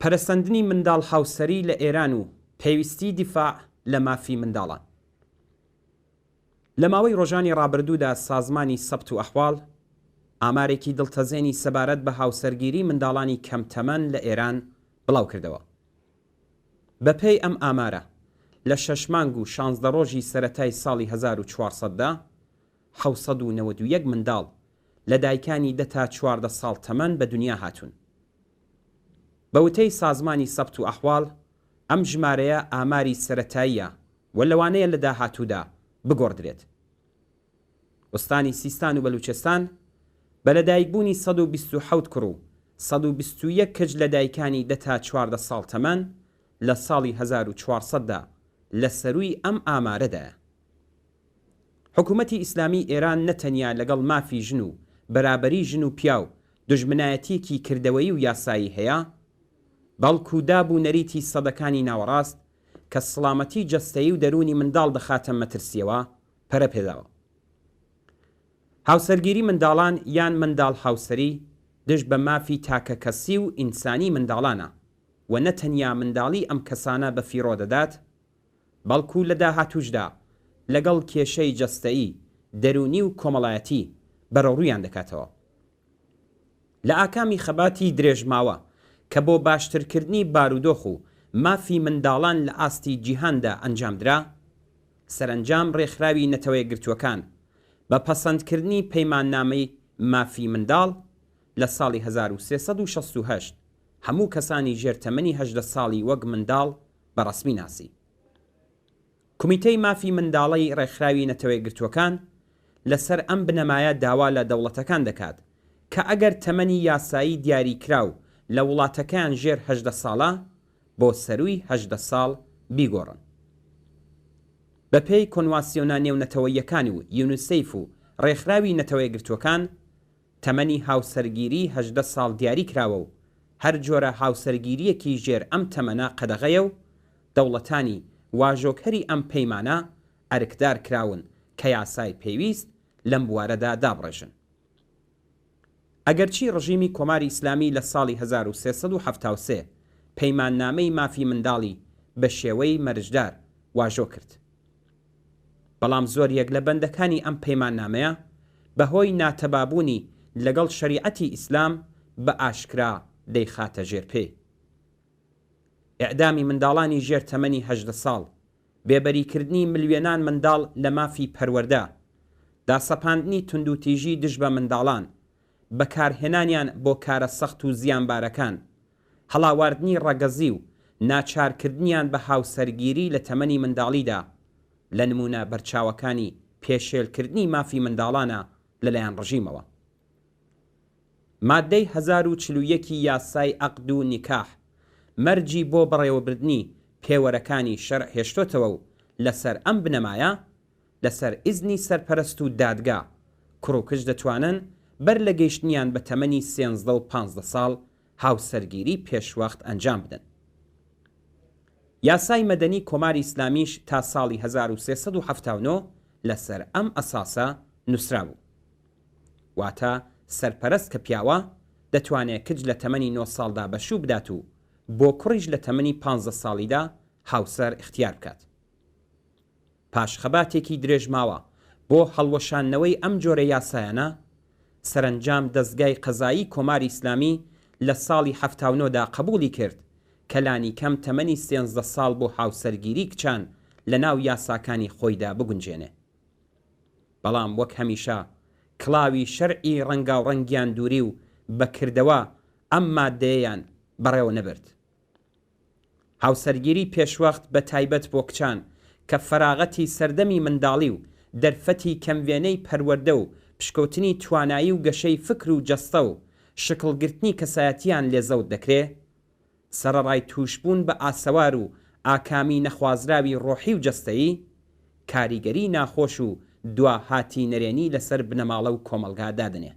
پەرەسەندنی منداڵ هاوسەری لە ئێران و پێویستی دیفاع لە مافی منداڵان. لە ماوەی ڕۆژانی ڕابردوودا سازمانی سەبت و ئەحواڵ ئامارێکی دڵتەزێنی سەبارەت بە هاوسەرگیری منداڵانی کەمتەمەن لە ئێران بڵاو کردەوە. بەپێی ئەم ئامارە لە 6 مانگ و 16 ڕۆژی سەرەتای ساڵی 1400دا 791 منداڵ لە دایکانی 10 تا 14 ساڵ تەمەن بە دنیا هاتوون. بەوتەی سازمانی سەبت و ئەحواڵ ئەم ژمارەیە ئاماری سەرەتاییە و لەوانەیە لە داهاتوودا بگۆڕدرێت. وستانی سیستان و بەلوچستان بە لەدایکبوونی 127 کوڕ و 121 کچ لە دایکانی 10 تا 14 ساڵ تەمەن لە ساڵی 1400دا لە سەرووی ئەم ئامارەدایە. حکوومەتی ئیسلامی ئێران نەتەنیا لەگەڵ مافی ژن و بەرابەری ژن و پیا و دژمنایەتیەکی کردەوەی و یاسایی هەیە، بەڵکو دابوو نەریتی سەدەکانی ناوەڕاست کە سڵامەتی جەستەیی و دەرونی منداڵ دەخاتە مەترسیەوە پەرە پێداوە. هاوسەرگیری منداڵان یان منداڵ هاوسەری دژ بە مافی تاکە کەسی و ئینسانی منداڵانە و نەتەنیا منداڵی ئەم کەسانە بە فیڕۆ دەدات، بەڵکو لە داهاتووشدا لەگەڵ کێشەی جەستەیی دەرونی و کۆمەڵایەتی بەرەڕوویان دەکاتەوە. لە ئاکامی خەباتی درێژماوە کە بۆ باشترکردنی بارودۆخ و مافی منداڵان لە ئاستی جیهاندا ئەنجامدرا، سەرنجام ڕێکخراوی نەتەوەیە گرتووەکان بە پەسەندکردنی پەیماننامەی مافی منداڵ لە ساڵی 1368 هەموو کەسانی ژێرتەمەنی 18 ساڵی وەک منداڵ بەڕەسمی ناسی. کمیتەی مافی منداڵی ڕێکخراوی نەتەوەیە گرتووەکان لەسەر ئەم بنەمایە داوا لە دەوڵەتەکان دەکات کە ئەگەر تەمەنی یاسایی دیاریکراو لە وڵاتەکان ژێر 18 ساڵە بۆ سەرووی 18 ساڵ بیگۆڕن. بەپێی کۆنواسیۆنە نێونەتەوەیەکان و یونیسەیف و ڕێکخراوی نەتەوەیە گرتووەکان تەمەنی هاوسەرگیری 18 ساڵ دیاری کراوە و هەر جۆرە هاوسەرگیریەکی ژێر ئەم تەمەنە قەدەغەیە و دەوڵەتانی واژۆکەری ئەم پەیمانە ئەرکدار کراون کە یاسای پێویست لەم بوارەدا دابڕێژن. ئەگەرچی ڕژیمی کۆماری ئیسلامی لە ساڵی 1373 پەیماننامەی مافی منداڵی بە شێوەی مەرجدار واژۆ کرد، بەڵام زۆریەک لە بەندەکانی ئەم پەیماننامەیە بەهۆی ناتەبابوونی لەگەڵ شەریعەتی ئیسلام بە ئاشکرا دەیخاتە ژێرپێ. ئیعدامی منداڵانی ژێر تەمەنی 18 ساڵ، بێبەریکردنی ملیۆنان منداڵ لە مافی پەروەردە، داسەپاندنی توندوتیژی دژ بە منداڵان، بەکارهێنانیان بۆ کارە سەخت و زیانبارەکان، هەڵاواردنی ڕەگەزی و ناچارکردنیان بە هاوسەرگیری لە تەمەنی منداڵیدا لە نمونە بەرچاوەکانی پێشێلکردنی مافی منداڵانە لەلایەن ڕژیمەوە. مادەی 1041 یاسای عەقد و نیکاح مەرجی بۆ بەڕێوەبردنی پێوەرەکانی شەرع هێشتۆتەوە و لەسەر ئەم بنەمایە لەسەر ئیزنی سەرپەرست و دادگا کوڕ و کچ دەتوانن بەر لە گەیشتنیان بە تەمەنی 13 و 15 ساڵ هاوسەرگیری پێشوەخت ئەنجام بدەن. یاسای مەدەنی کۆماری ئیسلامیش تا ساڵی 1379 لەسەر ئەم ئەساسە نووسرا بوو، واتە سەرپەرست کە پیاوە دەتوانێت کچ لە تەمەنی 9 ساڵدا بەشوو بدات و بۆ کوڕیش لە تەمەنی 15 ساڵیدا هاوسەر اختیار بکات. پاش خەباتێکی درێژماوە بۆ هەڵوەشانەوەی ئەم جۆرە یاسایانە، سەرنجام دەستگای قەزایی کۆماری ئیسلامی لە ساڵی 79دا قبولی کرد کە لانی کەم تەمەنی 13 ساڵ بۆ هاوسەرگیری کچان لە ناو یاساکانی خۆیدا بگونجێنێ. بەڵام وەک هەمیشە کڵاوی شەرعی ڕەنگاوڕەنگیان دووری و بەکردەوە ئەم مادەیەیان بەڕێوە نەبرد. هاوسەرگیری پێشوەخت بە تایبەت بۆ کچان کە فەراغەتی سەردەمی منداڵی و دەرفەتی کەموێنەی پەروەردە و پشکەوتنی توانایی و گەشەی فکر و جەستە و شکڵگرتنی کەسایەتیان لێزەوت دەکرێ، سەرەڕای توشبوون بە ئاسەوار و ئاکامی نەخوازراوی ڕۆحی و جەستەیی، کاریگەری ناخۆش و دوا هاتی نەرێنی لەسەر بنەماڵە و کۆمەلگا دادنێ.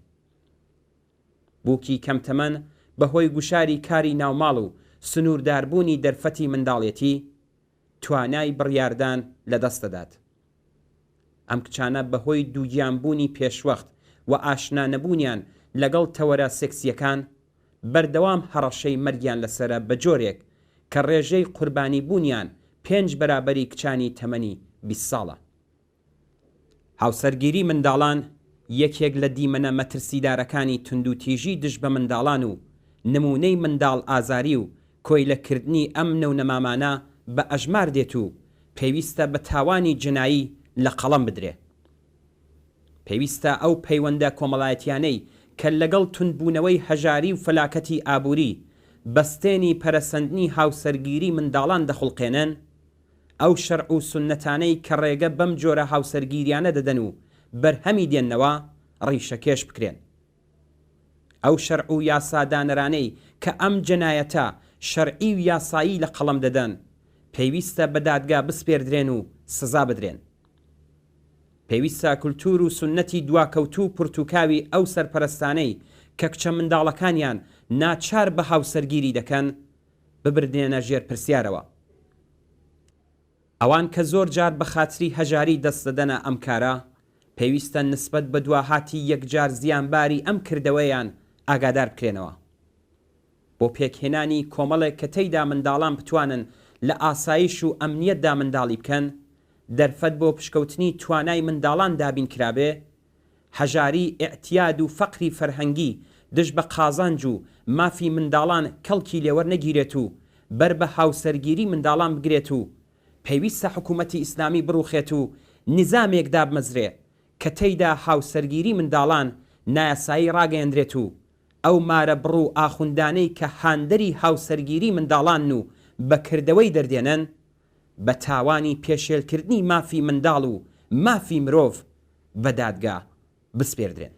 بووکی کەمتەمەن بەهۆی گوشاری کاری ناوماڵ و سنوورداربوونی دەرفەتی منداڵێتی توانای بڕیاردان لەدەست دەدات. ئەم کچانە بەهۆی دووگیانبوونی پێشوەخت و ئاشنا نەبوونیان لەگەڵ تەوەرە سێکسیەکان بەردەوام هەڕەشەی مەرگیان لەسرە بە جۆرێک کە ڕێژەی قوربانی بوونیان 5 بەرابەری کچانی تەمەنی 20 ساڵە. هاوسەرگیری منداڵان یەکێک لە دیمەنە مەترسیدارەکانی توندوتیژی دژ بە منداڵان و نمونەی منداڵ ئازاری و کۆی لەکردنی ئەم نەونەمامانە بە ئەژمار دێت و پێویستە بە تاوانی جنایی لە قەڵەم بدرێ. پێویستە ئەو پەیوەندە کۆمەڵایەتیانەی کە لەگەڵ توندبوونەوەی هەژاری و فەلاکەتی ئابووری بەستێنی پەرەسەندنی هاوسەرگیری منداڵان دەخڵقێنن، ئەو شەرع و سونەتانەی کە ڕێگە بەم جۆرە هاوسەرگیریانە دەدەن و بەرهەمی دێننەوە ڕیشەکێش بکرێن. ئەو شەرع و یاسادانەرانەی کە ئەم جەنایەتە شەرعی و یاسایی لە قەڵەم دەدەن پێویستە بە دادگا بسپێردرێن و سزا بدرێن. پێویستە کولتور و سنەتی دواکەوتوو پرتوکاوی ئەو سەرپەرستانەی کە کچە منداڵەکانیان ناچار بە هاوسەرگیری دەکەن ببردێنە ژێر پرسیارەوە. ئەوان کە زۆر جار بە خاتری هەژاری دەست دەدەنە ئەم کارە پێویستە نسبەت بە دواهاتی یەکجار زیانباری ئەم کردەوەیان ئاگادار بکرێنەوە. بۆ پێکهێنانی کۆمەڵێک کە تێیدا منداڵان بتوانن لە ئاسایش و ئەمنیەتدا منداڵی بکەن، دەرفەت بۆ پشکەوتنی توانای منداڵان دابین کرابێ، هەژاری ئێعتیاد و فەقری فەرهەنگی دژ بە قازانج و مافی منداڵان کەڵکی لێوەر نەگیرێت و بەر بە هاوسەرگیری منداڵان بگرێت و پێویستە حکوومەتی ئیسلامی بڕوخێت و نظامێک دابمەزرێ کە تێیدا هاوسەرگیری منداڵان نایاسایی ڕاگەیەندرێت و ئەو مارە بڕوو ئاخوندانەی کە هاندەری هاوسەرگیری منداڵان و بەکردەوەی دەردێنن بە تاوانی پێشێلکردنی مافی منداڵ و مافی مرۆڤ بە دادگا بسپێردرێن.